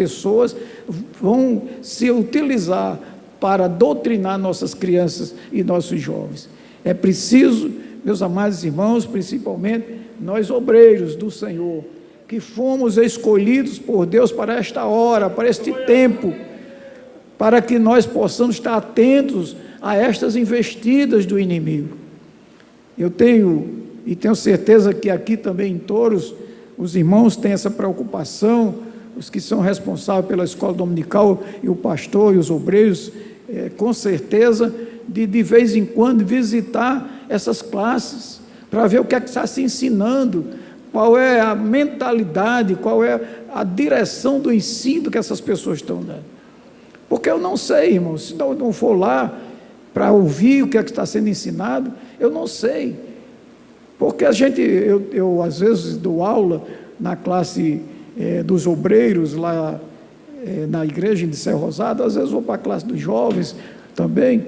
pessoas vão se utilizar para doutrinar nossas crianças e nossos jovens. É preciso, meus amados irmãos, principalmente nós obreiros do Senhor, que fomos escolhidos por Deus para esta hora, para este tempo, para que nós possamos estar atentos a estas investidas do inimigo. Eu tenho certeza que aqui também em Touros, os irmãos têm essa preocupação, os que são responsáveis pela escola dominical, e o pastor e os obreiros, com certeza, de vez em quando visitar essas classes, para ver o que é que está se ensinando, qual é a mentalidade, qual é a direção do ensino que essas pessoas estão dando. Porque eu não sei, irmãos, se não for lá para ouvir o que é que está sendo ensinado, eu não sei. Porque eu às vezes dou aula na classe dos obreiros, lá na igreja de Céu Rosado, às vezes vou para a classe dos jovens também,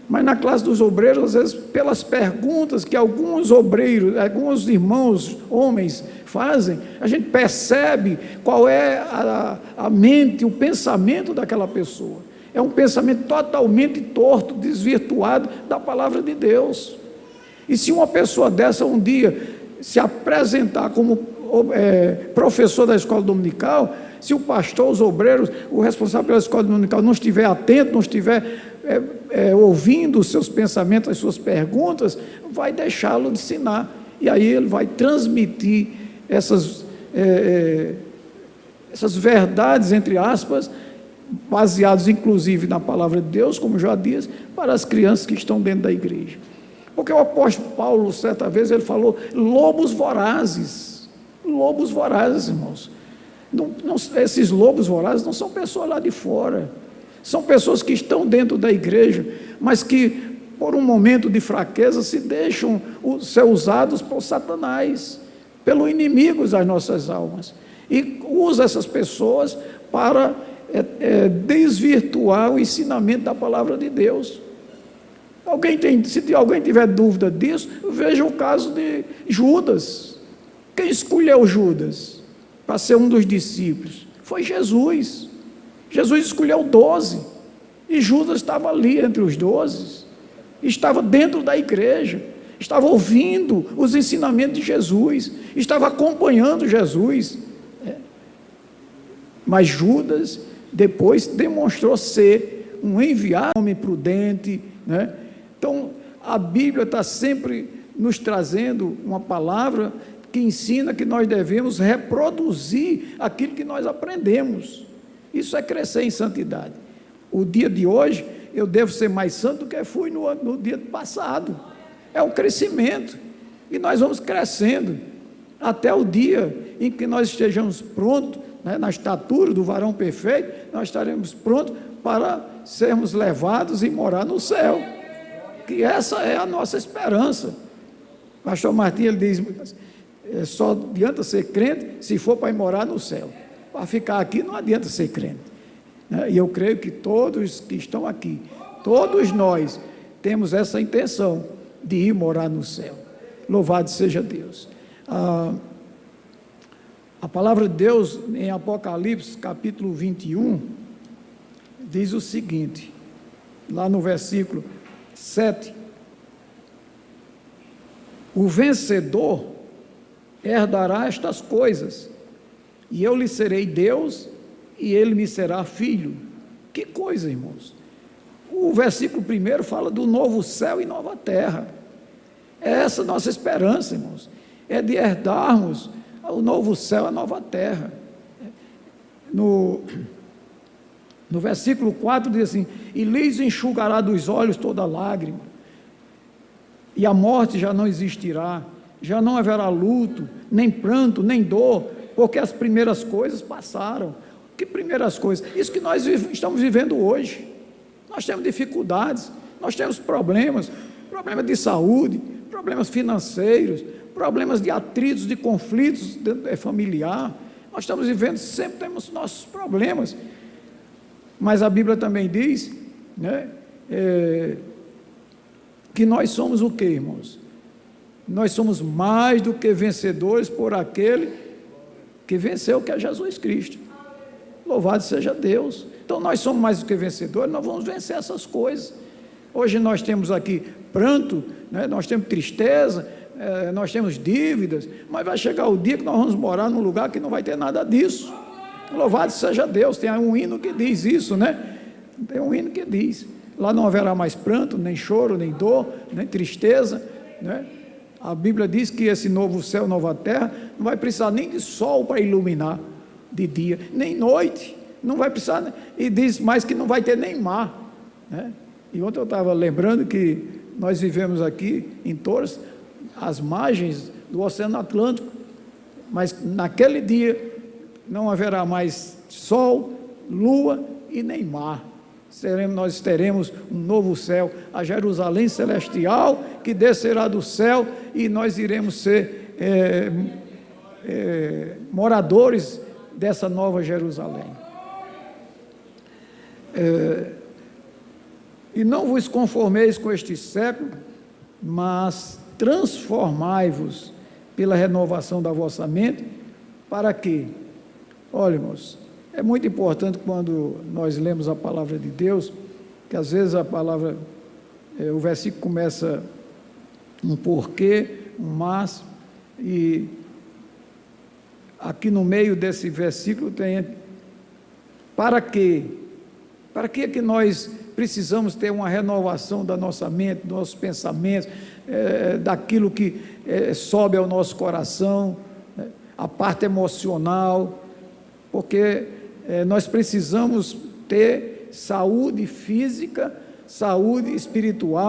mas na classe dos obreiros, às vezes, pelas perguntas que alguns obreiros, alguns irmãos, homens, fazem, a gente percebe qual é a mente, o pensamento daquela pessoa. É um pensamento totalmente torto, desvirtuado da palavra de Deus. E se uma pessoa dessa um dia se apresentar como professor da escola dominical, se o pastor, os obreiros, o responsável pela escola dominical não estiver atento, não estiver ouvindo os seus pensamentos, as suas perguntas, vai deixá-lo de ensinar, e aí ele vai transmitir essas verdades, entre aspas, baseadas inclusive na palavra de Deus, como já disse, para as crianças que estão dentro da igreja. Porque o apóstolo Paulo, certa vez, ele falou, lobos vorazes, irmãos. Esses lobos vorazes não são pessoas lá de fora, são pessoas que estão dentro da igreja, mas que por um momento de fraqueza se deixam ser usados por Satanás, pelo inimigo das nossas almas, e usa essas pessoas para desvirtuar o ensinamento da palavra de Deus. Se alguém tiver dúvida disso, veja o caso de Judas. Quem escolheu Judas para ser um dos discípulos? Foi Jesus. Jesus escolheu 12, e Judas estava ali entre os 12, estava dentro da igreja, estava ouvindo os ensinamentos de Jesus, estava acompanhando Jesus. Mas Judas depois demonstrou ser um enviado, um homem prudente, né? Então, a Bíblia está sempre nos trazendo uma palavra que ensina que nós devemos reproduzir aquilo que nós aprendemos. Isso é crescer em santidade. O dia de hoje, eu devo ser mais santo do que fui no dia passado. É um crescimento. E nós vamos crescendo até o dia em que nós estejamos prontos, né, na estatura do varão perfeito, nós estaremos prontos para sermos levados e morar no céu. Que essa é a nossa esperança. Pastor Martim, ele diz, só adianta ser crente se for para ir morar no céu. Para ficar aqui não adianta ser crente. E eu creio que todos que estão aqui, todos nós, temos essa intenção de ir morar no céu. Louvado seja Deus. A palavra de Deus, em Apocalipse, capítulo 21, diz o seguinte, lá no versículo 7, o vencedor herdará estas coisas, e eu lhe serei Deus, e ele me será filho. Que coisa, irmãos! O versículo 1 fala do novo céu e nova terra. É essa nossa esperança, irmãos, é de herdarmos o novo céu e a nova terra. No versículo 4 diz assim, e lhes enxugará dos olhos toda lágrima, e a morte já não existirá, já não haverá luto, nem pranto, nem dor, porque as primeiras coisas passaram. Que primeiras coisas? Isso que nós estamos vivendo hoje. Nós temos dificuldades, nós temos problemas de saúde, problemas financeiros, problemas de atritos, de conflitos familiar. Nós estamos vivendo, sempre temos nossos problemas. Mas a Bíblia também diz, né, que nós somos o quê, irmãos? Nós somos mais do que vencedores por aquele que venceu, que é Jesus Cristo. Louvado seja Deus. Então nós somos mais do que vencedores, nós vamos vencer essas coisas. Hoje nós temos aqui pranto, né? Nós temos tristeza, nós temos dívidas, mas vai chegar o dia que nós vamos morar num lugar que não vai ter nada disso. Louvado seja Deus. Tem um hino que diz isso, né? Tem um hino que diz: lá não haverá mais pranto, nem choro, nem dor, nem tristeza, né? A Bíblia diz que esse novo céu, nova terra, não vai precisar nem de sol para iluminar de dia, nem noite, não vai precisar, e diz mais que não vai ter nem mar, né? E ontem eu estava lembrando que nós vivemos aqui em Torres, às margens do Oceano Atlântico, mas naquele dia não haverá mais sol, lua e nem mar. Nós teremos um novo céu, a Jerusalém celestial, que descerá do céu, e nós iremos ser moradores dessa nova Jerusalém. E não vos conformeis com este século, mas transformai-vos pela renovação da vossa mente. Para quê? Olha, irmãos, é muito importante quando nós lemos a palavra de Deus, que às vezes a palavra, o versículo começa um porquê, um mas, e aqui no meio desse versículo tem para quê? Para que nós precisamos ter uma renovação da nossa mente, dos nossos pensamentos, daquilo que sobe ao nosso coração, a parte emocional, porque nós precisamos ter saúde física, saúde espiritual,